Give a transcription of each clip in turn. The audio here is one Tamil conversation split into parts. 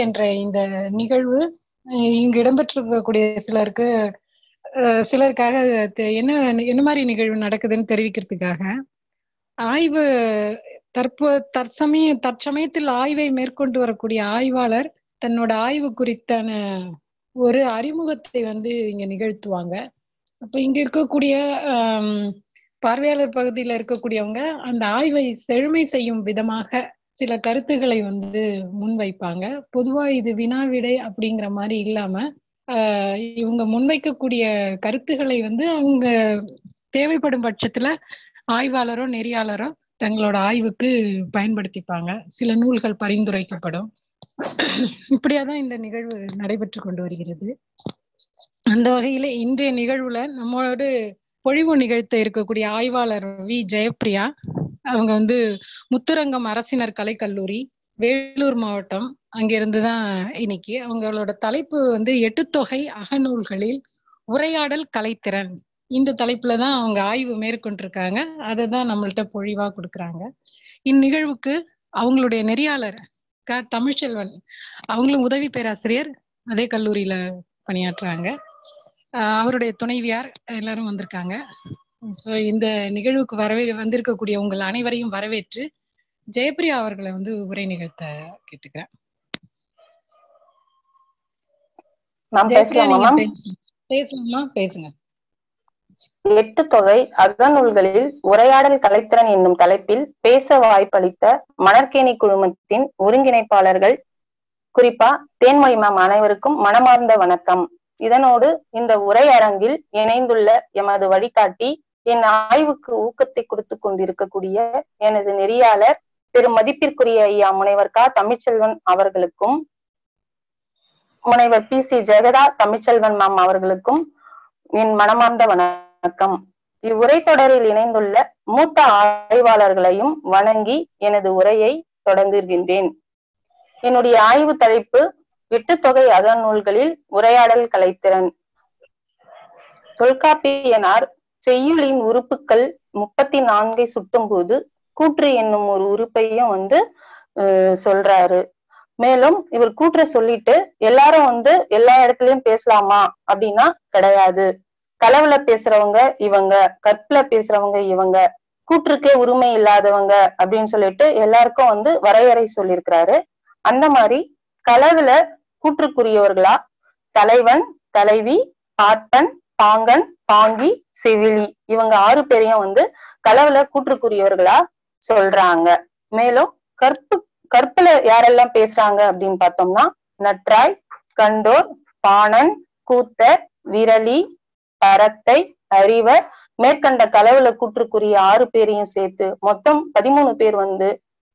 என்ற இந்த நிகழ்வு இங்கு இடம்பெற்றிருக்கக்கூடிய சிலருக்காக என்ன என்ன மாதிரி நிகழ்வு நடக்குதுன்னு தெரிவிக்கிறதுக்காக ஆய்வு தற்சமயத்தில் ஆய்வை மேற்கொண்டு வரக்கூடிய ஆய்வாளர் தன்னோட ஆய்வு குறித்தான ஒரு அறிமுகத்தை இங்க நிகழ்த்துவாங்க. அப்ப இங்க இருக்கக்கூடிய பார்வையாளர் பகுதியில் இருக்கக்கூடியவங்க அந்த ஆய்வை செழுமை செய்யும் விதமாக சில கருத்துக்களை முன்வைப்பாங்க. பொதுவா இது வினாவிடை அப்படிங்கிற மாதிரி இல்லாம இவங்க முன்வைக்கக்கூடிய கருத்துக்களை அவங்க தேவைப்படும் பட்சத்துல ஆய்வாளரோ நெறியாளரோ தங்களோட ஆய்வுக்கு பயன்படுத்திப்பாங்க. சில நூல்கள் பரிந்துரைக்கப்படும். இப்படியாதான் இந்த நிகழ்வு நடைபெற்று கொண்டு வருகிறது. அந்த வகையில இன்றைய நிகழ்வுல நம்மளோட பொழிவு நிகழ்த்த இருக்கக்கூடிய ஆய்வாளர் வி ஜெயப்பிரியா அவங்க முத்துரங்கம் அரசினர் கலைக்கல்லூரி, வேலூர் மாவட்டம், அங்கிருந்துதான் இன்னைக்கு. அவங்களோட தலைப்பு எட்டுத்தொகை அகநூல்களில் உரையாடல் கலைத்திறன், இந்த தலைப்புலதான் அவங்க ஆய்வு மேற்கொண்டிருக்காங்க. அதுதான் நம்மள்ட்ட பொழிவா கொடுக்குறாங்க. இந்நிகழ்வுக்கு அவங்களுடைய நெறியாளர் தமிழ்ச்செல்வன், அவங்களும் உதவி பேராசிரியர், அதே கல்லூரியில பணியாற்றுறாங்க. அவருடைய துணைவியார் எல்லாரும் வந்திருக்காங்க. இந்த நிகழ்வுக்கு வந்திருக்கக்கூடிய உங்கள் அனைவரையும் வரவேற்று ஜெயப்பிரியா அவர்களை உரை நிகழ்த்த கேட்டுக்கிறேன். பேசுங்க. எட்டுத்தொகை அகநூல்களில் உரையாடல் கலைத்திறன் என்னும் தலைப்பில் பேச வாய்ப்பளித்த மணற்கேணி குழுமத்தின் ஒருங்கிணைப்பாளர்கள், குறிப்பா தேன்மொழி மேம் அனைவருக்கும் மனமார்ந்த வணக்கம். இதனோடு இந்த உரையரங்கில் இணைந்துள்ள எமது வழிகாட்டி, என் ஆய்வுக்கு ஊக்கத்தை கொடுத்து கொண்டிருக்கக்கூடிய எனது நெறியாளர் பெரும் மதிப்பிற்குரிய ஐயா முனைவர் க தமிழ்ச்செல்வன் அவர்களுக்கும், முனைவர் PC ஜெகதா தமிழ்ச்செல்வன் மேம் அவர்களுக்கும் என் மனமார்ந்த வணக்கம். இவ்வுரை தொடரில் இணைந்துள்ள மூத்த ஆய்வாளர்களையும் வணங்கி எனது உரையை தொடங்குகின்றேன். என்னுடைய ஆய்வு தலைப்பு எட்டுத்தொகை அகநூல்களில் உரையாடல் கலைத்திறன். தொல்காப்பியனார் செய்யுளின் உறுப்புக்கள் 34 சுட்டும் போது கூற்று என்னும் ஒரு உறுப்பையும் சொல்றாரு. மேலும் இவர் கூற்ற சொல்லிட்டு எல்லாரும் எல்லா இடத்துலயும் பேசலாமா அப்படின்னா கிடையாது. களவுல பேசுறவங்க இவங்க, கற்புல பேசுறவங்க இவங்க, கூற்றுக்கே உரிமை இல்லாதவங்க அப்படின்னு சொல்லிட்டு எல்லாருக்கும் வரையறை சொல்லியிருக்கிறாரு. அந்த மாதிரி களவுல கூற்றுக்குரியவர்களா தலைவன், தலைவி, பார்ப்பன், பாங்கன், பாங்கி, செவிலி, இவங்க 6 பேரையும் களவுல கூற்றுக்குரியவர்களா சொல்றாங்க. மேலும் கற்புல யாரெல்லாம் பேசுறாங்க அப்படின்னு பார்த்தோம்னா நற்றாய், கண்டோர், பாணன், கூத்தர், விரலி, பரத்தை, அறிவர், மேற்கண்ட களவுல கூற்றுக்குரிய 6 பேரையும் சேர்த்து மொத்தம் 13 பேர்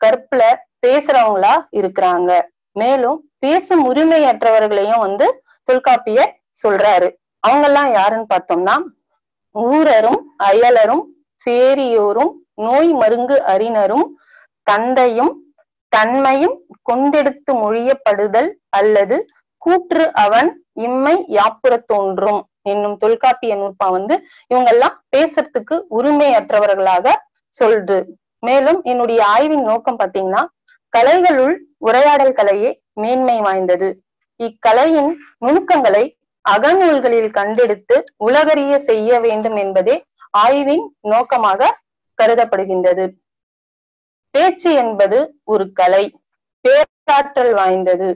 கற்புல பேசுறவங்களா இருக்கிறாங்க. மேலும் பேசும் உரிமையற்றவர்களையும் தொல்காப்பியர் சொல்றாரு. அவங்க எல்லாம் யாருன்னு பார்த்தோம்னா ஊரரும், அயலரும், சேரியோரும், நோய் மருங்கு அறிஞரும், தந்தையும், தன்மையும் கொண்டெடுத்து மொழியப்படுதல் அல்லது கூற்று அவன் இம்மை யாப்புற தோன்றும் என்னும் தொல்காப்பிய நூற்பா இவங்கெல்லாம் பேசுறதுக்கு உரிமையற்றவர்களாக சொல்றது. மேலும் என்னுடைய ஆய்வின் நோக்கம் பார்த்தீங்கன்னா, கலைகளுள் உரையாடல் கலையே மேன்மை வாய்ந்தது. இக்கலையின் நுணுக்கங்களை அகநூல்களில் கண்டெடுத்து உலகறிய செய்ய வேண்டும் என்பதே ஆய்வின் நோக்கமாக கருதப்படுகின்றது. பேச்சு என்பது ஒரு கலை, பேராற்றல் வாய்ந்தது,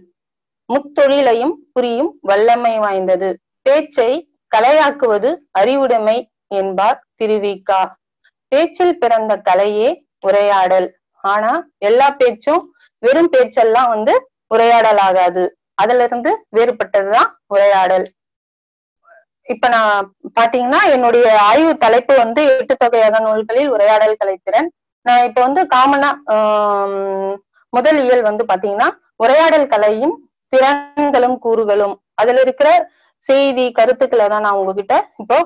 முத்தொழிலையும் புரியும் வல்லமை வாய்ந்தது. பேச்சை கலையாக்குவது அறிவுடைமை என்பார் திருவிக. பேச்சில் பிறந்த கலையே உரையாடல். ஆனா எல்லா பேச்சும் வெறும் பேச்செல்லாம் உரையாடல் ஆகாது. அதுல இருந்து வேறுபட்டதுதான் உரையாடல். இப்ப நான் பாத்தீங்கன்னா என்னுடைய ஆய்வு தலைப்பு எட்டுத்தொகை அகநூல்களில் உரையாடல் கலைத்திறன். நான் இப்ப காமனா முதல் இயல் பாத்தீங்கன்னா உரையாடல் கலையின் திறன்களும் கூறுகளும், அதுல இருக்கிற செய்தி கருத்துக்களை தான் நான் உங்ககிட்ட இப்போ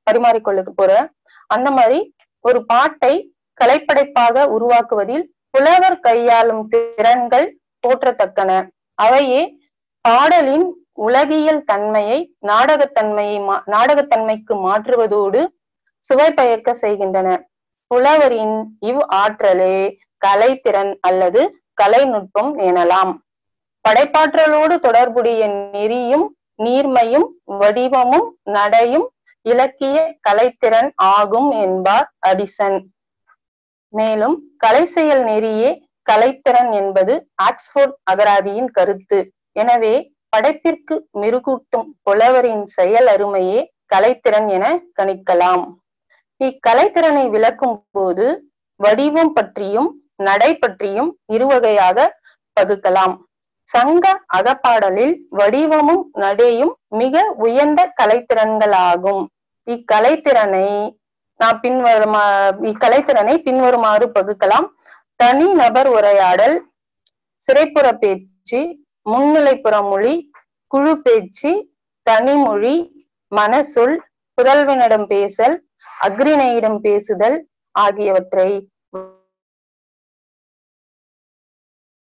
பரிமாறிக்கொள்ள போறேன். அந்த மாதிரி ஒரு பாட்டை கலைப்படைப்பாக உருவாக்குவதில் புலவர் கையாளும் திறன்கள் போற்றத்தக்கன. அவையே பாடலின் உலகியல் தன்மையை நாடகத்தன்மைக்கு மாற்றுவதோடு சுவை பயக்க செய்கின்றன. புலவரின் இவ் ஆற்றலே கலைத்திறன் அல்லது கலைநுட்பம் எனலாம். படைப்பாற்றலோடு தொடர்புடைய நெறியும் நீர்மையும் வடிவமும் நடையும் இலக்கிய கலைத்திறன் ஆகும் என்பார் அடிசன். மேலும் கலை செயல் நெறியே கலைத்திறன் என்பது ஆக்ஸ்போர்ட் அகராதியின் கருத்து. எனவே படைப்பிற்கு மெருகூட்டும் புலவரின் செயல் அருமையே கலைத்திறன் என கணிக்கலாம். இக்கலைத்திறனை விளக்கும் போது வடிவம் பற்றியும் நடை பற்றியும் இருவகையாக பகுக்கலாம். சங்க அகப்பாடலில் வடிவமும் நடையும் மிக உயர்ந்த கலைத்திறன்களாகும். இக்கலைத்திறனை பின்வருமாறு பகுக்கலாம். தனி நபர் உரையாடல், சிறைப்புற பேச்சு, முன்னிலைப்புற மொழி, குழு பேச்சு, தனிமொழி, மனசொல், புதல்வனிடம் பேசல், அக்ரிணையிடம் பேசுதல் ஆகியவற்றை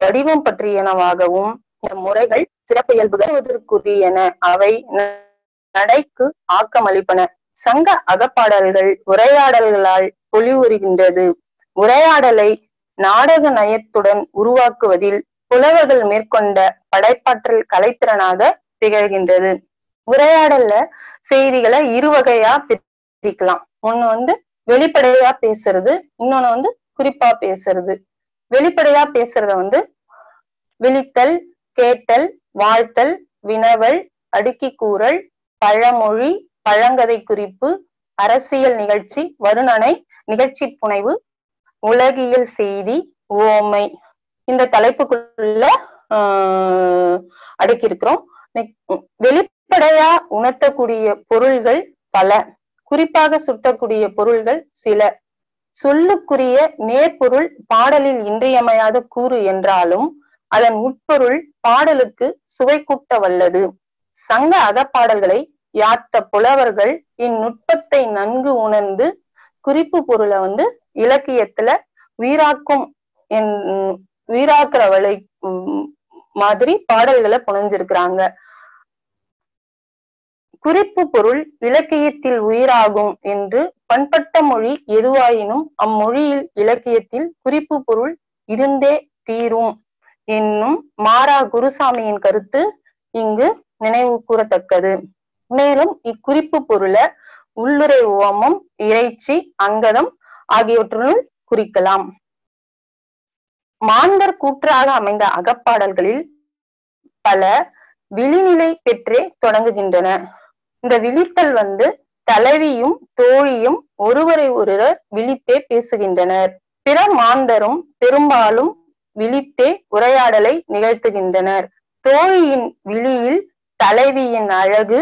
வடிவம் பற்றியனவாகவும் இந்த முறைகள் சிறப்பியல்புகளுக்குரியன. அவை நடைக்கு ஆக்கமளிப்பன. சங்க அகப்பாடல்கள் உரையாடல்களால் பொலிவுறுகின்றது. உரையாடலை நாடக நயத்துடன் உருவாக்குவதில் புலவர்கள் மேற்கொண்ட படைப்பாற்றல் கலைத்திறனாக திகழ்கின்றது. உரையாடல்ல செய்திகளை இருவகையா பிரிக்கலாம். ஒண்ணு வெளிப்படையா பேசுறது, இன்னொன்னு குறிப்பா பேசுறது. வெளிப்படையா பேசுறத விழித்தல், கேட்டல், வாழ்த்தல், வினவல், அடுக்கி கூறல், பழமொழி, பழங்கதை குறிப்பு, அரசியல் நிகழ்ச்சி, வருணனை, நிகழ்ச்சி புனைவு, உலகியல் செய்தி, ஓமை இந்த தலைப்புக்குள்ள அடக்கியிருக்கிறோம். வெளிப்படையா உணர்த்தக்கூடிய பொருள்கள் பல, குறிப்பாக சுட்டக்கூடிய பொருள்கள் சில. சொல்லுக்குரிய நேர்பொருள் பாடலில் இன்றியமையாத கூறு என்றாலும் அதன் உட்பொருள் பாடலுக்கு சுவை கூட்ட வல்லது. சங்க அகப்பாடல்களை யாத்த புலவர்கள் இந்நுட்பத்தை நன்கு உணர்ந்து குறிப்பு பொருளை இலக்கியத்துல வீராக்குறவளை மாதிரி பாடல்களை புனைஞ்சிருக்கிறாங்க. குறிப்பு பொருள் இலக்கியத்தில் உயிராகும் என்று பண்பட்ட மொழி எதுவாயினும் அம்மொழியில் இலக்கியத்தில் குறிப்பு பொருள் இருந்தே தீரும் என்னும் மாறா குருசாமியின் கருத்து இங்கு நினைவு கூறத்தக்கது. மேலும் இக்குறிப்பு பொருளை உள்ளுரை உவமம், இறைச்சி, அங்கதம் ஆகியவற்றுள் குறிக்கலாம். மாந்தர் கூற்றாக அமைந்த அகப்பாடல்களில் பல விழிநிலை பெற்றே தொடங்குகின்றன. இந்த விழித்தல் தலைவியும் தோழியும் ஒருவரை ஒருவர் விழித்தே பேசுகின்றனர். பிற மாந்தரும் பெரும்பாலும் விழித்தே உரையாடலை நிகழ்த்துகின்றனர். தோழியின் விழியில் தலைவியின் அழகு,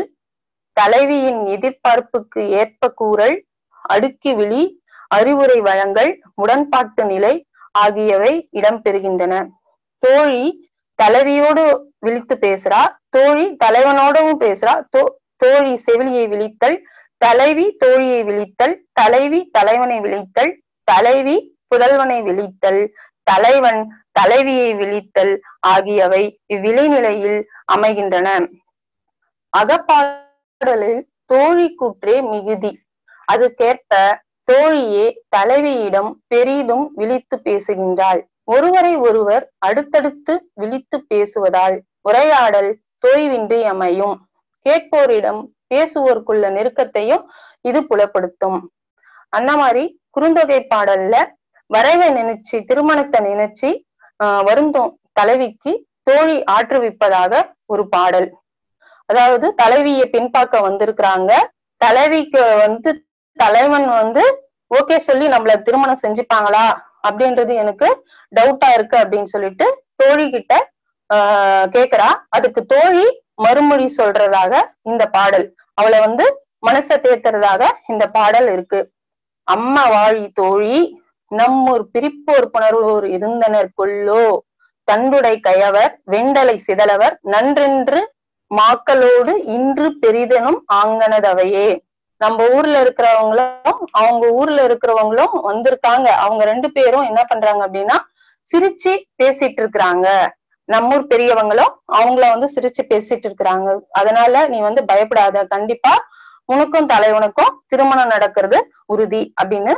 தலைவியின் எதிர்பார்ப்புக்கு ஏற்ப கூறல், அடுக்கி விழி, அறிவுரை வழங்கல், உடன்பாட்டு நிலை ஆகியவை இடம்பெறுகின்றன. தோழி தலைவியோடு விழித்து பேசுறா, தோழி தலைவனோடவும் பேசுறா. தோழி செவிலியை விழித்தல், தலைவி தோழியை விழித்தல், தலைவி தலைவனை விழித்தல், தலைவி புதல்வனை விழித்தல், தலைவன் தலைவியை விழித்தல் ஆகியவை இவ்விழிநிலையில் அமைகின்றன. அகப்பாடலில் தோழி கூற்றே மிகுதி. அதுக்கேற்ப தோழியே தலைவியிடம் பெரிதும் விழித்து பேசுகின்றாள். ஒருவரை ஒருவர் அடுத்தடுத்து விழித்து பேசுவதால் உரையாடல் தோய்வின்றி அமையும். கேட்போரிடம் பேசுவோருக்குள்ள நெருக்கத்தையும் இது புலப்படுத்தும். அந்த மாதிரி குறுந்தொகை பாடல்ல வரைவை நினைச்சு, திருமணத்தை நினைச்சு வருந்தும் தலைவிக்கு தோழி ஆற்றுவிப்பதாக ஒரு பாடல். அதாவது தலைவியை பின்பாக்க வந்திருக்கிறாங்க. தலைவிக்கு தலைவன் ஓகே சொல்லி நம்மள திருமணம் செஞ்சுப்பாங்களா அப்படின்றது எனக்கு டவுட்டா இருக்கு அப்படின்னு சொல்லிட்டு தோழி கிட்ட கேக்குறா. அதுக்கு தோழி மறுமொழி சொல்றதாக இந்த பாடல், அவளை மனசை தேத்துறதாக இந்த பாடல் இருக்கு. அம்மா வாழி தோழி நம்மூர் பிரிப்போர் புணர்வோர் இருந்தனர் கொல்லோ, தண்டுடை கயவர் வெண்டலை சிதலவர் நன்றென்று மாக்களோடு இன்று பெரிதனும் ஆங்கனதவையே. நம்ம ஊர்ல இருக்கிறவங்களும் அவங்க ஊர்ல இருக்கிறவங்களும் வந்திருக்காங்க. அவங்க ரெண்டு பேரும் என்ன பண்றாங்க அப்படின்னா சிரிச்சு பேசிட்டு இருக்கிறாங்க. நம்மூர் பெரியவங்களும் அவங்கள சிரிச்சு பேசிட்டு இருக்கிறாங்க. அதனால நீ பயப்படாத, கண்டிப்பா உனக்கும் தலைவனுக்கும் திருமணம் நடக்கிறது உறுதி அப்படின்னு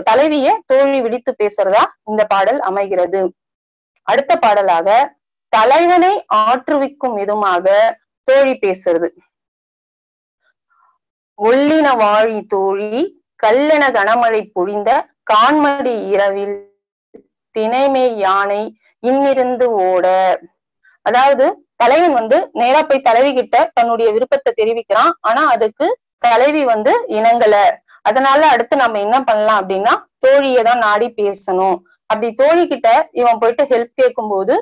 தலைவிய தோழி விழித்து பேசுறதா இந்த பாடல் அமைகிறது. அடுத்த பாடலாக தலைவனை ஆற்றுவிக்கும் விதமாக தோழி பேசுறது. ஒள்ளின வாழி தோழி கல்லென கனமழை பொழிந்த கான்மடி இரவில் தினைமே யானை இன்னிருந்து ஓட. அதாவது தலைவன் வந்து நேரா போய் தலைவி கிட்ட தன்னுடைய விருப்பத்தை தெரிவிக்கிறான். ஆனா அதுக்கு தலைவி வந்து இணங்கல. அதனால அடுத்து நம்ம என்ன பண்ணலாம் அப்படின்னா தோழியதான் நாடி பேசணும். அப்படி தோழி கிட்ட இவன் போயிட்டு ஹெல்ப் கேட்கும் போது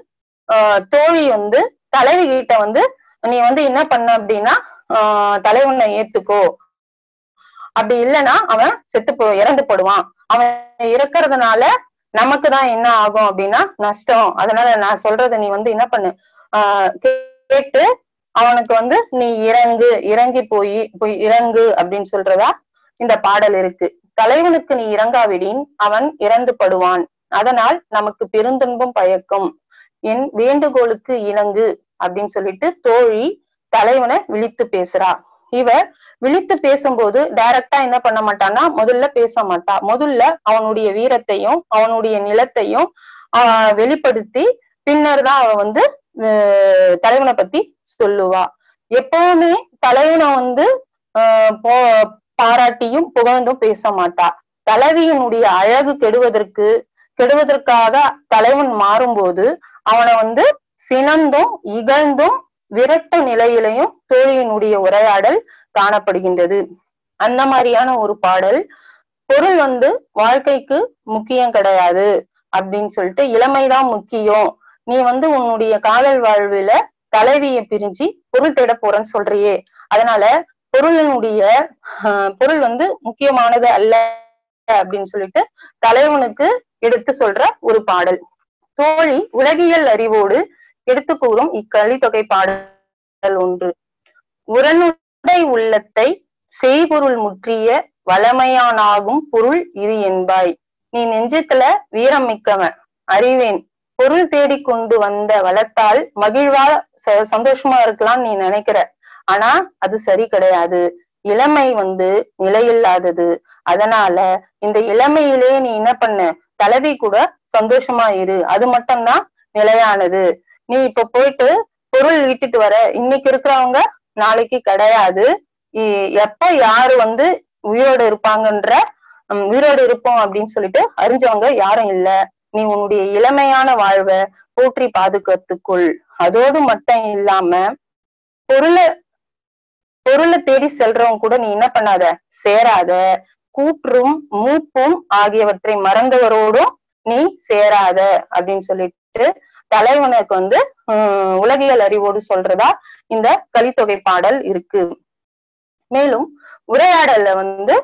தோழி வந்து தலைவி கிட்ட வந்து நீ வந்து என்ன பண்ண அப்படின்னா தலைவனை ஏத்துக்கோ, அப்படி இல்லைன்னா அவன் இறந்து போடுவான், அவன் இறக்குறதுனால நமக்கு தான் என்ன ஆகும் அப்படின்னா நஷ்டம். அதனால நான் சொல்றத நீ வந்து என்ன பண்ணு, கேட்டு அவனுக்கு வந்து நீ இறங்கி போய் இறங்கு அப்படின்னு சொல்றதா இந்த பாடல் இருக்கு. தலைவனுக்கு நீ இறங்காவிடின் அவன் இறந்து படுவான், அதனால் நமக்கு பெருந்துன்பம் பயக்கும், என் வேண்டுகோளுக்கு இணங்கு அப்படின்னு சொல்லிட்டு தோழி தலைவனை விழித்து பேசுறா. இவ விழித்து பேசும்போது டைரக்டா என்ன பண்ண மாட்டான்னா முதல்ல பேச மாட்டா. முதல்ல அவனுடைய வீரத்தையும் அவனுடைய நிலத்தையும் வெளிப்படுத்தி பின்னர் தான் அவ வந்து தலைவனை பத்தி சொல்லுவா. எப்பவுமே தலைவனை வந்து பாராட்டியும் புகழ்ந்தும் பேச மாட்டா. தலைவியினுடைய அழகு கெடுவதற்காக தலைவன் மாறும்போது அவனை வந்து சினந்தும் இகழ்ந்தும் விரட்டும் நிலையிலையும் தோழியினுடைய உரையாடல் காணப்படுகின்றது. அந்த மாதிரியான ஒரு பாடல். பொருள் வந்து வாழ்க்கைக்கு முக்கியம் கிடையாது அப்படின்னு சொல்லிட்டு இளமைதான் முக்கியம், நீ வந்து உன்னுடைய காதல் வாழ்வுல தலைவியை பிரிஞ்சு பொருள் தேட போறன்னு சொல்றியே, அதனால பொருள் வந்து முக்கியமானது அல்ல அப்படின்னு சொல்லிட்டு தலைவனுக்கு எடுத்து சொல்ற ஒரு பாடல். தோழி உலகியல் அறிவோடு எடுத்து கூறும் இக்கலித்தொகை பாடல் ஒன்று. உரனுடை உள்ளத்தை செய்பொருள் முற்றிய வளமையானாகும் பொருள் இது என்பாய், நீ நெஞ்சத்துல வீரம் மிக்கவன் அறிவேன், பொருள் தேடி கொண்டு வந்த வளத்தால் மகிழ்வா சந்தோஷமா இருக்கலாம் நீ நினைக்கிற, ஆனா அது சரி கிடையாது. இளமை வந்து நிலையில்லாதது. அதனால இந்த இளமையிலே நீ என்ன பண்ண, தலைவி கூட சந்தோஷமா இரு, அது மட்டும்தான் நிலையானது. நீ இப்ப போயிட்டு பொருள் ஈட்டிட்டு வர, இன்னைக்கு இருக்கிறவங்க நாளைக்கு கிடையாது. எப்ப யாரு வந்து உயிரோடு இருப்போம் அப்படின்னு சொல்லிட்டு அறிஞ்சவங்க யாரும் இல்ல. நீ உன்னுடைய இளமையான வாழ்வை போற்றி பாதுகாத்துக்கொள். அதோடு மட்டும் இல்லாம பொருளை தேடி செல்றவங்க கூட நீ என்ன பண்ணாத, சேராத. கூற்றும் மூப்பும் ஆகியவற்றை மறந்தவரோடும் நீ சேராத அப்படின்னு சொல்லிட்டு தலைவனுக்கு வந்து உலகியல் அறிவோடு சொல்றதா இந்த கலித்தொகை பாடல் இருக்கு. மேலும் உரையாடல்ல வந்து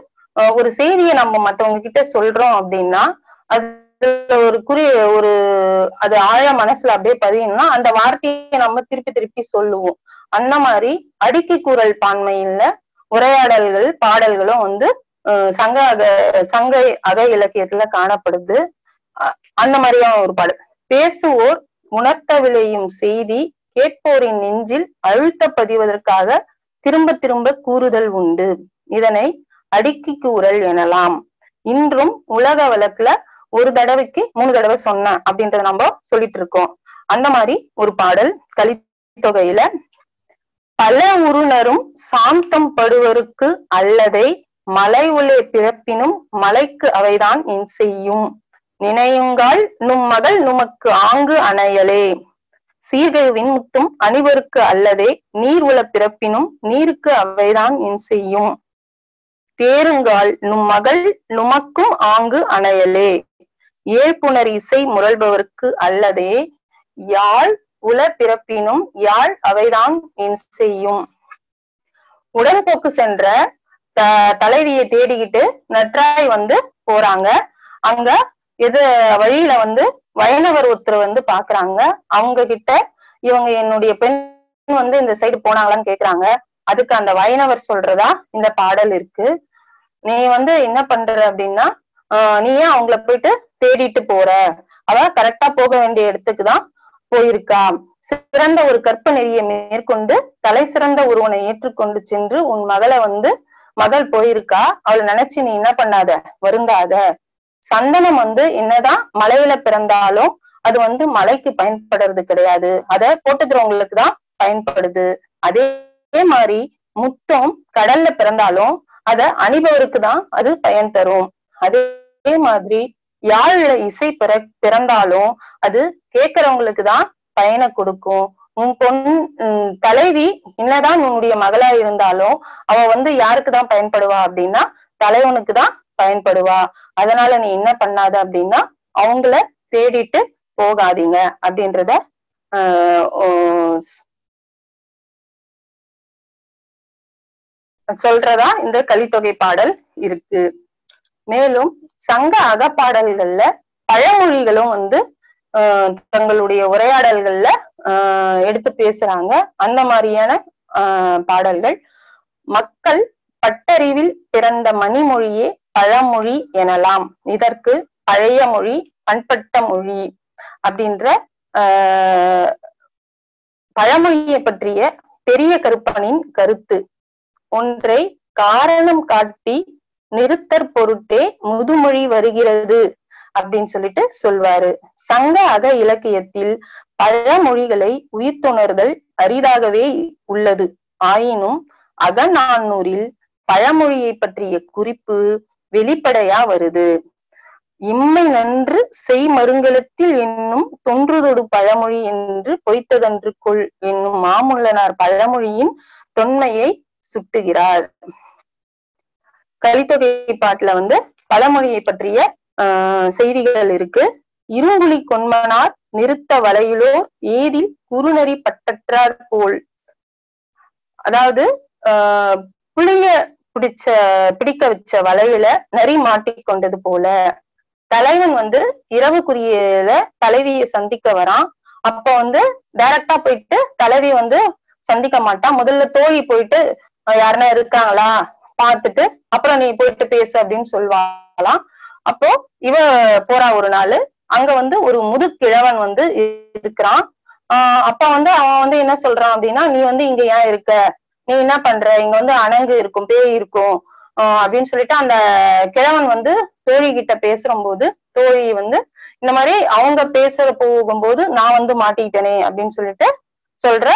ஒரு செய்தியை நம்ம மத்தவங்க கிட்ட சொல்றோம் அப்படின்னா அது அது ஆழ மனசுல அப்படியே பதியணும்னா அந்த வார்த்தையை நம்ம திருப்பி சொல்லுவோம். அந்த மாதிரி அடுக்கி கூறல் பான்மையில உரையாடல்கள் பாடல்களும் வந்து சங்க அக இலக்கியத்துல காணப்படுது. அந்த மாதிரியான ஒரு பாடல். பேசுவோர் உணர்த்த விளையும் செய்தி கேட்போரின் நெஞ்சில் அழுத்த பதிவதற்காக திரும்ப திரும்ப கூறுதல் உண்டு, இதனை அடுக்கி கூறல் எனலாம். இன்றும் உலக வழக்குல ஒரு தடவைக்கு 3 தடவை சொன்ன அப்படின்றத நம்ம சொல்லிட்டு இருக்கோம். அந்த மாதிரி ஒரு பாடல் கலித்தொகையில. பல உருணரும் சாந்தம் படுவருக்கு அல்லதை மலை உலே பிறப்பினும் மலைக்கு அவைதான் என் செய்யும், நினையுங்கால் நும் மகள் நுமக்கு ஆங்கு அணையலே, சீர்கை விண்முத்தும் அணிவருக்கு அல்லதே நீர் உல பிறப்பினும் நீருக்கு அவைதான் என் செய்யும், தேருங்கால் நும் மகள் நுமக்கும் ஆங்கு அணையலே, ஏழ்புணர் இசை முரல்பவர்க்கு அல்லதே யாழ் உல பிறப்பினும் யாழ் அவைதான் என் செய்யும். உடன்போக்கு சென்ற தலைவியை தேடிக்கிட்டு நற்றாய் வந்து போறாங்க. அங்க வழியில வந்து வைணவர் ஒருத்தர் வந்து பாக்குறாங்க. அவங்க கிட்ட இவங்க என்னுடைய பெண் வந்து இந்த சைடு போனாங்களான்னு கேக்குறாங்க. அதுக்கு அந்த வைணவர் சொல்றதா இந்த பாடல் இருக்கு. நீ வந்து என்ன பண்ற அப்படின்னா நீ ஏன் அவங்கள போயிட்டு தேடிட்டு போற, அவ கரெக்டா போக வேண்டிய இடத்துக்குதான் போயிருக்கா. சிறந்த ஒரு கற்ப நெறியை மேற்கொண்டு தலை சிறந்த ஒருவனை ஏற்றுக்கொண்டு சென்று உன் மகள் போயிருக்கா, அவளை நினைச்சு நீ என்ன பண்ணாத, வருந்தாத. சந்தனம் வந்து என்னதான் மலையில பிறந்தாலும் அது வந்து மலைக்கு பயன்படுறது கிடையாது, அத போட்டுக்கிறவங்களுக்கு தான் பயன்படுது. அதே மாதிரி முத்தம் கடல்ல பிறந்தாலும் அத அணிபவருக்கு தான் அது பயன் தரும். அதே மாதிரி யாழ்ல இசை பிறந்தாலும் அது கேட்கிறவங்களுக்கு தான் பயனை கொடுக்கும். உன் தலைவி என்னதான் உன்னுடைய மகளா இருந்தாலும் அவ வந்து யாருக்கு தான் பயன்படுவா அப்படின்னா தலைவனுக்கு தான் பயன்படுவா. அதனால நீ என்ன பண்ணாத அப்படின்னா அவங்கள தேடிட்டு போகாதீங்க அப்படின்றத சொல்றதா இந்த கலித்தொகை பாடல் இருக்கு. மேலும் சங்க அகப்பாடல்கள்ல பழமொழிகளும் வந்து தங்களுடைய உரையாடல்கள்ல எடுத்து பேசுறாங்க. அந்த மாதிரியான பாடல்கள் மக்கள் பட்டறிவில் பிறந்த மணிமொழியே பழமொழி எனலாம், இதற்கு பழைய மொழி பண்பட்ட மொழி அப்படின்ற பழமொழியை பற்றிய பெரிய கருப்பனின் கருத்து. ஒன்றை காரணம் காட்டி நிறுத்தற் பொருட்டே முதுமொழி வருகிறது அப்படின்னு சொல்லிட்டு சொல்வாரு. சங்க அக இலக்கியத்தில் பழமொழிகளை உயிர்த்துணர்தல் அரிதாகவே உள்ளது. ஆயினும் அகநானூரில் பழமொழியை பற்றிய குறிப்பு வெளிப்படையா வருது. இம்மை நன்று செய் மருங்கலத்தில் என்னும் தொன்றுதொடு பழமொழி என்று பொய்த்ததன்று கொள் என்னும் மாமுள்ளனார் பழமொழியின் தொன்மையை சுட்டுகிறார். கலித்தொகை பாட்டுல வந்து பழமொழியை பற்றிய செய்திகள் இருக்கு. இரும்புலி கொன்மனார் நிறுத்த வலையிலோர் ஏதில் குறுநரி பட்டற்றார் போல். அதாவது புளிய பிடிக்க வச்ச வலையில நரி மாட்டிக்கொண்டது போல. தலைவன் வந்து இரவுக்குரியல தலைவியை சந்திக்க வரான். அப்ப வந்து டைரக்டா போயிட்டு தலைவி வந்து சந்திக்க மாட்டான். முதல்ல தோழி போயிட்டு யாருன்னா இருக்காங்களா பார்த்துட்டு அப்புறம் நீ போயிட்டு பேசு அப்படின்னு சொல்வாங்களாம். அப்போ இவ போறா ஒரு நாள். அங்க வந்து ஒரு முதுகிழவன் வந்து இருக்கிறான். அப்ப வந்து அவன் வந்து என்ன சொல்றான் அப்படின்னா, நீ வந்து இங்க ஏன் இருக்க, நீ என்ன பண்ற, இங்க வந்து அணங்கு இருக்கும், பேய் இருக்கும் அப்படின்னு சொல்லிட்டு அந்த கிழவன் வந்து தோழி கிட்ட பேசும்போது தோழி வந்து இந்த மாதிரி அவங்க பேச போகும்போது நான் வந்து மாட்டிக்கிட்டேனே அப்படின்னு சொல்லிட்டு சொல்ற.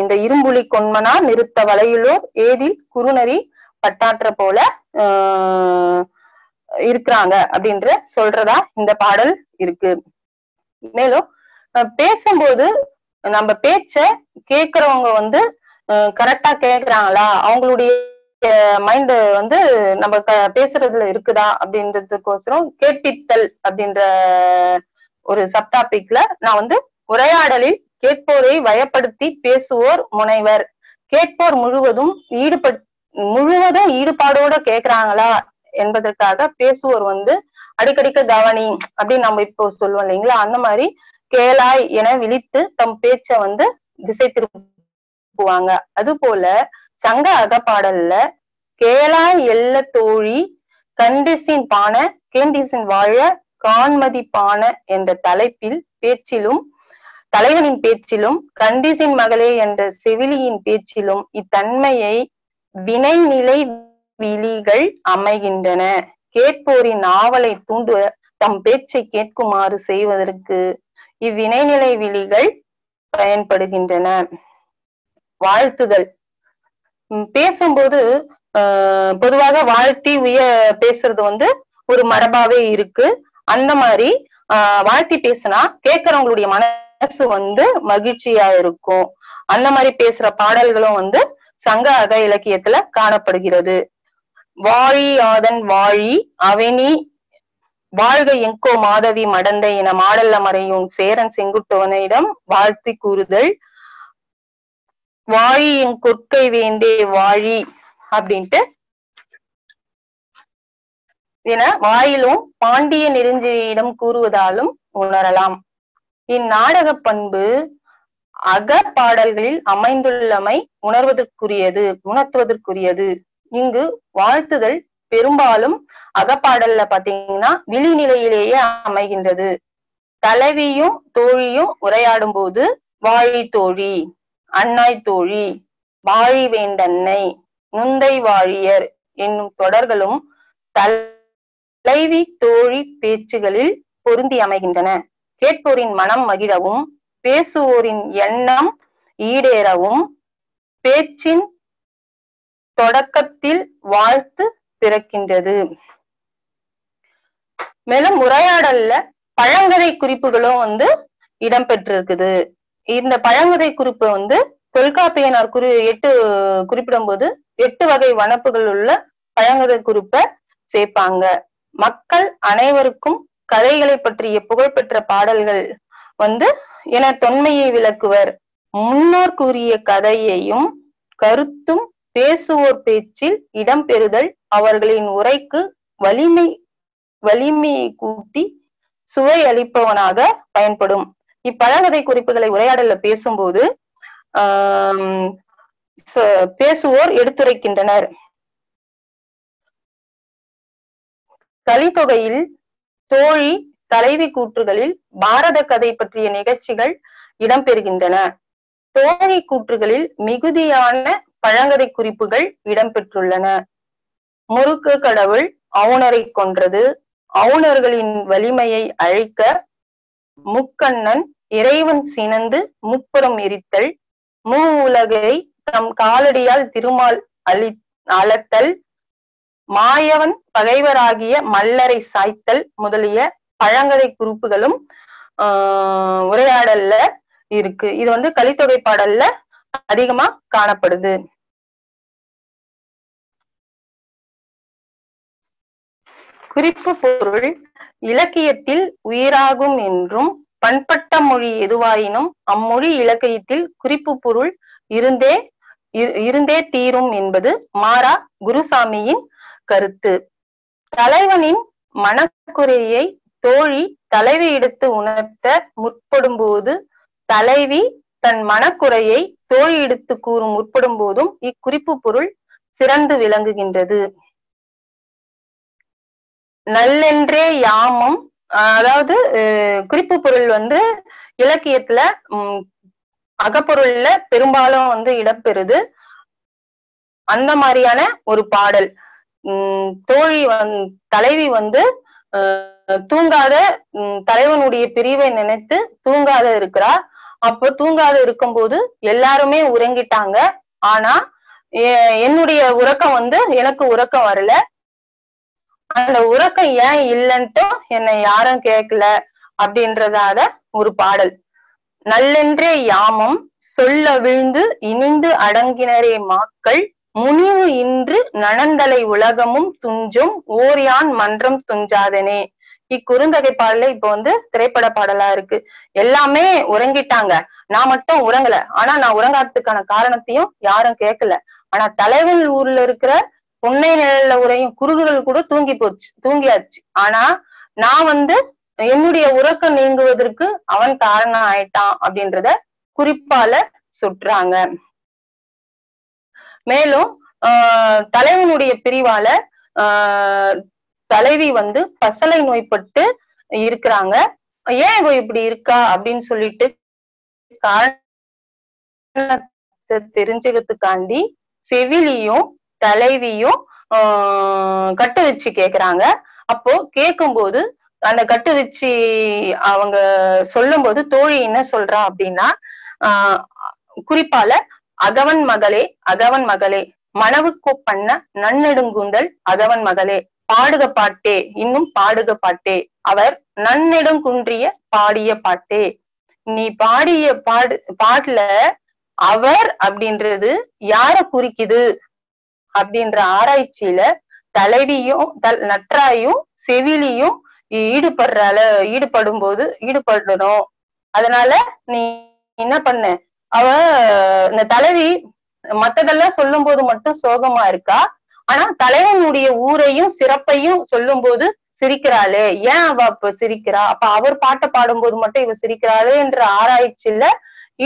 இந்த இரும்புலி கொன்மனா நிறுத்த வலையிலோர் ஏதில் குறுநரி பட்டாற்ற போல இருக்கிறாங்க அப்படின்ற சொல்றதா இந்த பாடல் இருக்கு. மேலும் பேசும்போது நம்ம பேச்ச கேக்குறவங்க வந்து கரெக்டா கேக்குறாங்களா, அவங்களுடைய மைண்ட் வந்து நம்ம பேசுறதுல இருக்குதா அப்படின்றதுக்கோசரம் கேட்பித்தல் அப்படின்ற ஒரு சப்டாபிக்ல நான் வந்து உரையாடலில் கேட்போரை வயப்படுத்தி பேசுவோர் முனைவர், கேட்போர் முழுவதும் ஈடுபாடோட கேக்குறாங்களா என்பதற்காக பேசுவோர் வந்து அடிக்கடிக்க கவனி அப்படின்னு நம்ம இப்போ சொல்லுவோம் இல்லைங்களா, அந்த மாதிரி கேளாய் என விழித்து தம் பேச்ச வந்து திசை திருப்புவாங்க. அது போல சங்க அகப்பாடல்ல கேளாய் எல்ல தோழி கண்டிசின் பான கேண்டிசின் வாழ கான்மதி பான என்ற தலைப்பில் பேச்சிலும் தலைவனின் பேச்சிலும் கண்டிசின் மகளே என்ற செவிலியின் பேச்சிலும் இத்தன்மையை வினைநிலை விழிகள் அமைகின்றன. கேட்போரின் ஆவலை தூண்டுவ தம் பேச்சை கேட்குமாறு செய்வதற்கு இவ்வினைநிலை விழிகள் பயன்படுகின்றன. வாழ்த்துதல். பேசும்போது பொதுவாக வாழ்த்தி பேசுறது வந்து ஒரு மரபாவே இருக்கு. அந்த மாதிரி வாழ்த்தி பேசினா கேட்கிறவங்களுடைய மனசு வந்து மகிழ்ச்சியா இருக்கும். அந்த மாதிரி பேசுற பாடல்களும் வந்து சங்க அக இலக்கியத்துல காணப்படுகிறது. வாழி ஆதன் வாழி அவனி வாழ்க எங்கோ மாதவி மடந்தை என மாடல்ல மறையும் சேரன் செங்குட்டுவனிடம் வாழ்த்தி கூறுதல். வாழி என் கொற்கை வேந்தே வாழி அப்படின்ட்டு என வாயிலும் பாண்டிய நெடுஞ்செழியனிடம் கூறுவதாலும் உணரலாம். இந்நாடக பண்பு அக பாடல்களில் அமைந்துள்ளமை உணர்த்துவதற்குரியது. இங்கு வாழ்த்துதல் பெரும்பாலும் அகப்பாடல்ல பாத்தீங்கன்னா விழிநிலையிலேயே அமைகின்றது. தலைவியும் தோழியும் உரையாடும் போது வாழி தோழி, அன்னாய் தோழி, வாழி வேண்டன்னை, நுந்தை வாழியர் என்னும் தொடர்களும், தலைவி தோழி பேச்சுகளில் பொருந்தி அமைகின்றன. கேட்போரின் மனம் மகிழவும் பேசுவோரின் எண்ணம் ஈடேறவும் பேச்சின் தொடக்கத்தில் வாழ்த்து பிறக்கின்றது. மேலும் உரையாடல்ல பழங்கதை குறிப்புகளும் இடம்பெற்றிருக்குது. இந்த பழங்கதை குறிப்பு தொல்காப்பியனார் குறிப்பிடும் போது 8 வகை வனப்புகள் உள்ள பழங்கதை குறிப்பை சேர்ப்பாங்க. மக்கள் அனைவருக்கும் கதைகளை பற்றிய புகழ்பெற்ற பாடல்கள் என தொன்மையை விளக்குவர். முன்னோர் கூறிய கதையையும் கருத்தும் பேசுவோர் பேச்சில் இடம்பெறுதல் அவர்களின் உரைக்கு வலிமையை கூட்டி சுவை அளிப்பவனாக பயன்படும். இப்பழங்கதை குறிப்புகளை உரையாடல பேசும்போது பேசுவோர் எடுத்துரைக்கின்றனர். கலித்தொகையில் தோழி தலைவி கூற்றுகளில் பாரத கதை பற்றிய நிகழ்ச்சிகள் இடம்பெறுகின்றன. தோழி கூற்றுகளில் மிகுதியான பழங்கதை குறிப்புகள் இடம்பெற்றுள்ளன. முறுக்கு கடவுள் அவுணரை கொன்றது, அவுணர்களின் வலிமையை அழிக்க முக்கண்ணன் இறைவன் சினந்து முப்புறம் எரித்தல், உலகை தம் காலடியால் திருமால் அளத்தல், மாயவன் பகைவராகிய மல்லரை சாய்த்தல் முதலிய பழங்கதை குறிப்புகளும் உரையாடல்ல இருக்கு. இது கலித்தொகை பாடல்ல அதிகமா காணப்படுது. குறிப்பு பொருள் இலக்கியத்தில் உயிராகும் என்றும் பண்பட்ட மொழி எதுவாயினும் அம்மொழி இலக்கியத்தில் குறிப்பு பொருள் இருந்தே தீரும் என்பது மாறா குருசாமியின் கருத்து. தலைவனின் மனக்குறையை தோழி தலைவி எடுத்து உணர்த்த முற்படும் போது தலைவி தன் மனக்குறையை தோழி எடுத்து கூறும் முற்படும் போதும் இக்குறிப்பு பொருள் சிறந்து விளங்குகின்றது. நல்லென்றே யாமம், அதாவது குறிப்பு பொருள் இலக்கியத்துல அகப்பொருள்ல பெரும்பாலும் இடம்பெறுது. அந்த மாதிரியான ஒரு பாடல். தோழி தலைவி தூங்காத தலைவனுடைய பிரிவை நினைத்து தூங்காத இருக்கிறா. அப்போ தூங்காத இருக்கும்போது எல்லாருமே உறங்கிட்டாங்க. ஆனா என்னுடைய உறக்கம் எனக்கு உறக்கம் வரல. அந்த உறக்கம் ஏன் இல்லைன்ட்டு என்னை யாரும் கேட்கல அப்படின்றதால ஒரு பாடல். நல்லென்றே யாமம் சொல்ல விழுந்து இனிந்து அடங்கினரே மாக்கள் முனிவு இன்று நனந்தலை உலகமும் துஞ்சும் ஓர் யான் மன்றம் துஞ்சாதனே. இக்குறுந்தொகை பாடல இப்ப திரைப்பட பாடலா இருக்கு. எல்லாமே உறங்கிட்டாங்க, நான் மட்டும் உறங்கல. ஆனா நான் உறங்காததுக்கான காரணத்தையும் யாரும் கேட்கல. ஆனா தலைவன் ஊர்ல இருக்கிற புன்னை நிழல்ல உரையும் குருகுகள் கூட தூங்கியாச்சு. ஆனா நான் என்னுடைய உறக்கம் நீங்குவதற்கு அவன் காரணம் ஆயிட்டான் அப்படின்றத குறிப்பால சுற்றாங்க. மேலும் தலைவனுடைய பிரிவால தலைவி பசலை நோய்பட்டு இருக்கிறாங்க. ஏன் இவ இப்படி இருக்கா அப்படின்னு சொல்லிட்டு காரணத்தை தெரிஞ்சுக்கிறதுக்காண்டி செவிலியும் தலைவியும் கட்டு வச்சு கேக்குறாங்க. அப்போ கேட்கும்போது அந்த கட்டு வச்சு அவங்க சொல்லும் போது தோழி என்ன சொல்றா அப்படின்னா, குறிப்பால அகவன் மகளே மணவுக்கு பண்ண நன்னெடுங்குந்தல் அகவன் மகளே பாடுக பாட்டே இன்னும் பாடுக பாட்டே அவர் நன்னெடுங்குன்றிய பாடிய பாட்டே. நீ பாடிய பாட்டுல அவர் அப்படின்றது யார குறிக்குது அப்படின்ற ஆராய்ச்சியில தலைவியும் நற்றாயும் செவிலியும் ஈடுபடணும். அதனால நீ என்ன பண்ண, அவ இந்த தலைவி மத்ததெல்லாம் சொல்லும் போது மட்டும் சோகமா இருக்கா. ஆனா தலைவனுடைய ஊரையும் சிறப்பையும் சொல்லும் போது சிரிக்கிறாளே, ஏன் அவ அப்ப சிரிக்கிறா, அப்ப அவர் பாட்டை பாடும்போது மட்டும் இவ சிரிக்கிறாளே என்ற ஆராய்ச்சியில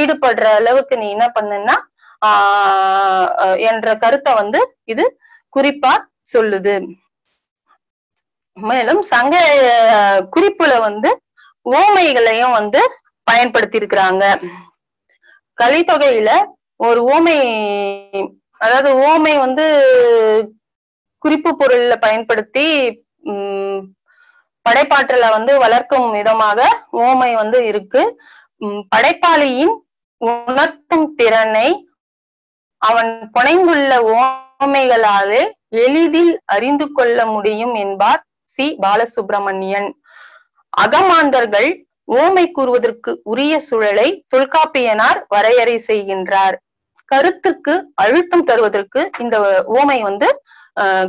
ஈடுபடுற அளவுக்கு நீ என்ன பண்ணுன்னா என்ற கருத்தை இது குறிப்பா சொல்லுது. மேலும் சங்க குறிப்புல ஓமைகளையும் பயன்படுத்தி இருக்கிறாங்க. கலித்தொகையில ஒரு ஓமை, அதாவது ஓமை குறிப்பு பொருள்ல பயன்படுத்தி படைப்பாற்றலை வந்து வளர்க்கும் விதமாக ஓமை வந்து இருக்கு. படைப்பாளியின் உணர்த்தும் திறனை அவன் புனைந்துள்ள ஓமைகளாலே எளிதில் அறிந்து கொள்ள முடியும் என்பார் சி. பாலசுப்ரமணியன். அகமாந்தர்கள் ஓமை கூறுவதற்கு உரிய சூழலை தொல்காப்பியனார் வரையறை செய்கின்றார். கருத்துக்கு அழுத்தம் தருவதற்கு இந்த ஓமை வந்து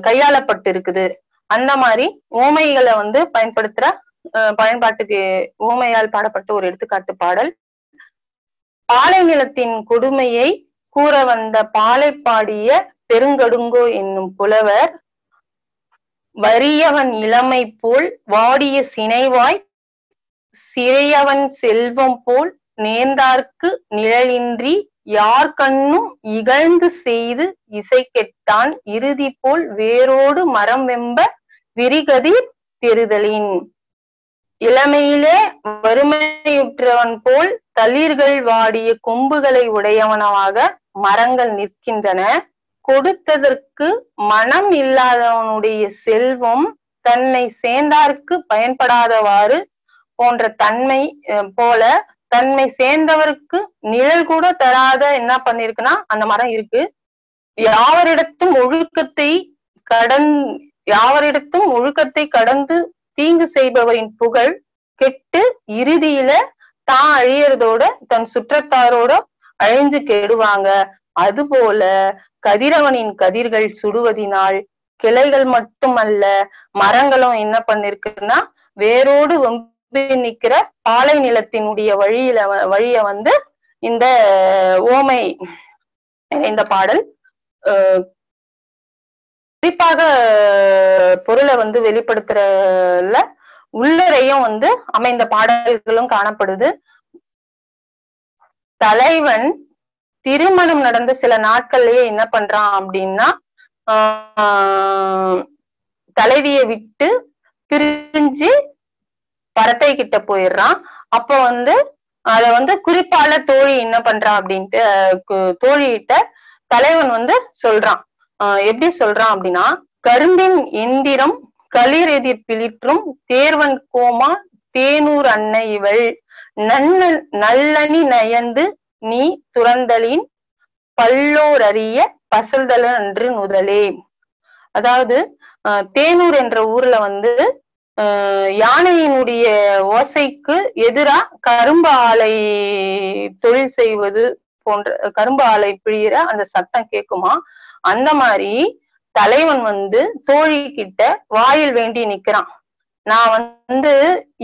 கையாளப்பட்டிருக்குது. அந்த மாதிரி ஓமைகளை வந்து பயன்படுத்துற பயன்பாட்டுக்கு ஓமையால் பாடப்பட்ட ஒரு எடுத்துக்காட்டு பாடல். பாலை நிலத்தின் கொடுமையை கூற வந்த பாலை பாடிய பெருங்கடுங்கோ என்னும் புலவர் வறியவன் இளமை போல் வாடிய சினைவாய் சிறையவன் செல்வம் போல் நேர்ந்தார்க்கு நிழலின்றி யார் கண்ணும் இகழ்ந்து செய்து இசை கெட்டான் இறுதி போல் வேரோடு மரம் வெம்ப விரிகதிர் பெறுதலின். இளமையிலே வறுமையுற்றவன் போல் தளிர்கள் வாடிய கொம்புகளை உடையவனவாக மரங்கள் நிற்கின்றன. கொடுத்ததற்கு மனம் இல்லாதவனுடைய செல்வம் தன்னை சேர்ந்தார்க்கு பயன்படாதவாறு போன்ற தன்மை போல தன்மை சேர்ந்தவருக்கு நிழல் கூட தராத என்ன பண்ணிருக்குன்னா அந்த மரம் இருக்கு. யாவரிடத்தும் ஒழுக்கத்தை கடந்து தீங்கு செய்பவரின் புகழ் கெட்டு இறுதியில தான் அழியறதோட தன் சுற்றத்தாரோட அழிஞ்சு கெடுவாங்க. அதுபோல கதிரவனின் கதிர்கள் சுடுவதினால் கிளைகள் மட்டுமல்ல மரங்களும் என்ன பண்ணிருக்குன்னா வேரோடு நிக்கிற பாலை நிலத்தினுடைய வழிய வந்து இந்த ஓமை இந்த பாடல் குறிப்பாக பொருளை வந்து வெளிப்படுத்துறதுல உள்ளரையும் வந்து அமைந்த பாடல்களும் காணப்படுது. தலைவன் திருமணம் நடந்த சில நாட்கள்லயே என்ன பண்றான் அப்படின்னா தலைவியை விட்டு பிரிஞ்சு பரத்தை கிட்ட போயிடுறான். அப்ப வந்து அத வந்து குறிப்பால தோழி என்ன பண்றான் அப்படின்ட்டு தோழிகிட்ட தலைவன் வந்து சொல்றான். எப்படி சொல்றான் அப்படின்னா, கரும்பின் எந்திரம் களிர் எதிர் பிளிற்றும் தேர்வன் கோமா தேனூர் அன்னை இவள் நல்லணி நயந்து நீ துறந்தலின் பல்லோர் அறிய பசல்தல அன்று நுதலே. அதாவது தேனூர் என்ற ஊர்ல வந்து யானையினுடைய ஓசைக்கு எதிரா கரும்பு ஆலை தொழில் செய்வது போன்ற கரும்பு ஆலை பிழிகிற அந்த சத்தம் கேட்குமா. அந்த மாதிரி தலைவன் வந்து தோழி கிட்ட வாயில் வேண்டி நிக்கிறான். நான் வந்து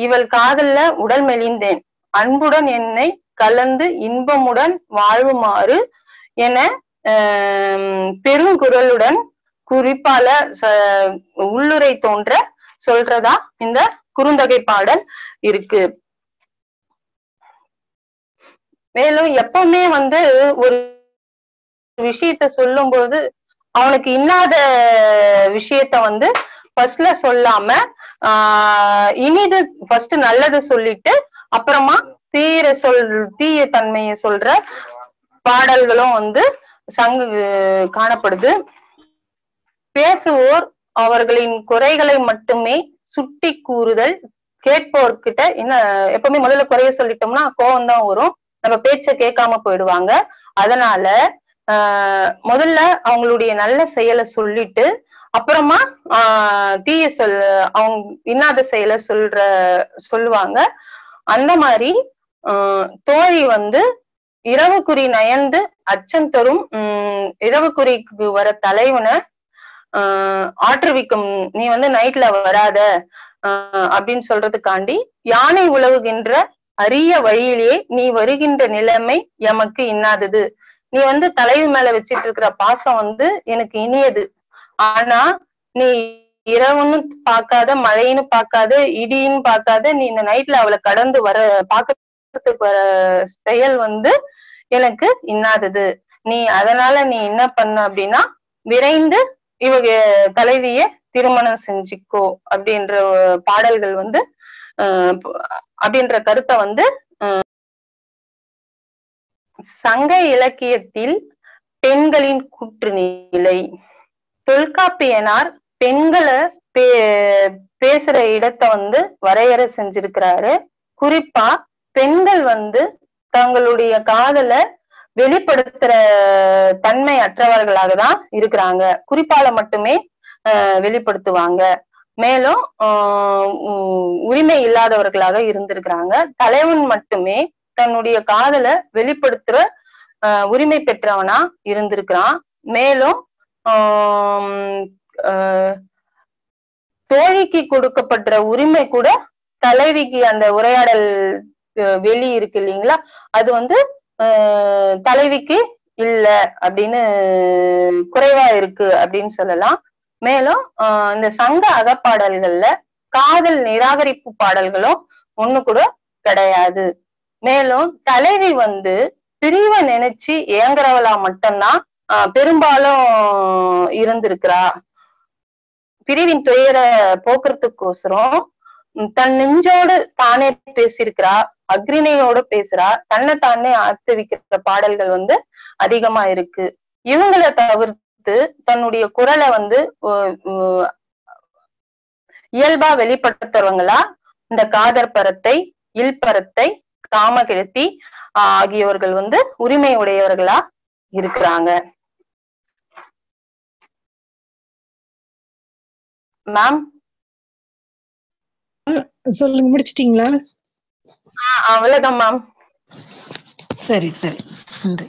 இவள் காதல்ல உடல் மெலிந்தேன், அன்புடன் என்னை கலந்து இன்பமுடன் வாழுமாறு என பெருங்குரலுடன் குறிப்பால உள்ளுரை தோன்ற சொல்றதா இந்த குறுந்தொகை பாடல் இருக்கு. மேலும் எப்பவுமே வந்து ஒரு விஷயத்த சொல்லும் போது அவனுக்கு இன்னாத விஷயத்த வந்து ஃபர்ஸ்ட்ல சொல்லாம இனிது ஃபர்ஸ்ட் நல்லது சொல்லிட்டு அப்புறமா தீய தன்மையை சொல்ற பாடல்களும் வந்து காணப்படுது. பேசுவோர் அவர்களின் குறைகளை மட்டுமே சுட்டி கூறுதல் கேட்போர்கிட்ட என்ன எப்பவுமே முதல்ல குறைய சொல்லிட்டோம்னா கோவம் தான் வரும், நம்ம பேச்ச கேட்காம போயிடுவாங்க. அதனால முதல்ல அவங்களுடைய நல்ல செயலை சொல்லிட்டு அப்புறமா தீய அவங்க இன்னாத செயலை சொல்லுவாங்க. அந்த மாதிரி தோழி வந்து இரவு குறி நயந்து அச்சம் தரும் இரவு குறிக்கு வர தலைவனை ஆற்றுவிக்கும், நீ வந்து நைட்ல வராத அப்படின்னு சொல்றதுக்காண்டி யானை உழவுகின்ற அரிய வழியிலே நீ வருகின்ற நிலைமை எமக்கு இன்னாதது. நீ வந்து தலைவி மேல வச்சிட்டு இருக்கிற பாசம் வந்து எனக்கு இனியது. ஆனா நீ இரவுன்னு பார்க்காத, மழைன்னு பார்க்காத, இடின்னு பார்க்காத, நீ இந்த நைட்ல அவளை கடந்து பார்க்கறதுக்கு வர செயல் வந்து எனக்கு இன்னாதது. நீ அதனால நீ என்ன பண்ண அப்படின்னா விரைந்து இவங்க தலைவிய திருமணம் செஞ்சுக்கோ அப்படின்ற பாடல்கள் வந்து அப்படின்ற கருத்தை வந்து சங்க இலக்கியத்தில் பெண்களின் கூற்று நிலை. தொல்காப்பியனார் பெண்களை பேசுற இடத்தை வந்து வரையறை செஞ்சிருக்கிறாரு. குறிப்பா பெண்கள் வந்து தங்களுடைய காதலை வெளிப்படுத்துற தன்மை அற்றவர்களாக தான் இருக்கிறாங்க. குறிப்பால மட்டுமே வெளிப்படுத்துவாங்க. மேலும் உரிமை இல்லாதவர்களாக இருந்திருக்கிறாங்க. தலைவன் மட்டுமே தன்னுடைய காதலை வெளிப்படுத்துற உரிமை பெற்றவனா இருந்திருக்கிறான். மேலும் தோழிக்கு கொடுக்கப்படுற உரிமை கூட தலைவிக்கு அந்த உரையாடல் வெளி இருக்கு இல்லைங்களா, அது வந்து தலைவிக்கு இல்ல அப்படின்னு குறைவா இருக்கு அப்படின்னு சொல்லலாம். மேலும் இந்த சங்க அகப்பாடல்கள்ல காதல் நிராகரிப்பு பாடல்களும் ஒண்ணு கூட கிடையாது. மேலும் தலைவி வந்து பிரிவை நினைச்சு ஏங்குறவளா மட்டும்தான் பெரும்பாலும் இருந்திருக்கிறா. பிரிவின் துயர போக்குறதுக்கோசரம் தன் நெஞ்சோடு தானே பேசியிருக்கிறா, அக்ரிணையோடு பேசுறா, தன்னை தானே ஆத்தவிக்கிற பாடல்கள் வந்து அதிகமா இருக்கு. இவங்களை தவிர்த்து தன்னுடைய குரலை வந்து இயல்பா வெளிப்படுத்துறவங்களா இந்த காதற்பரத்தை, இல்பரத்தை, காமகிழத்தி ஆகியோர்கள் வந்து உரிமை உடையவர்களா இருக்கிறாங்க. மேம் சொல்லுங்க, முடிச்சிட்டீங்களா? அவ்வளவுதான் மேம். சரி சரி, நன்றி.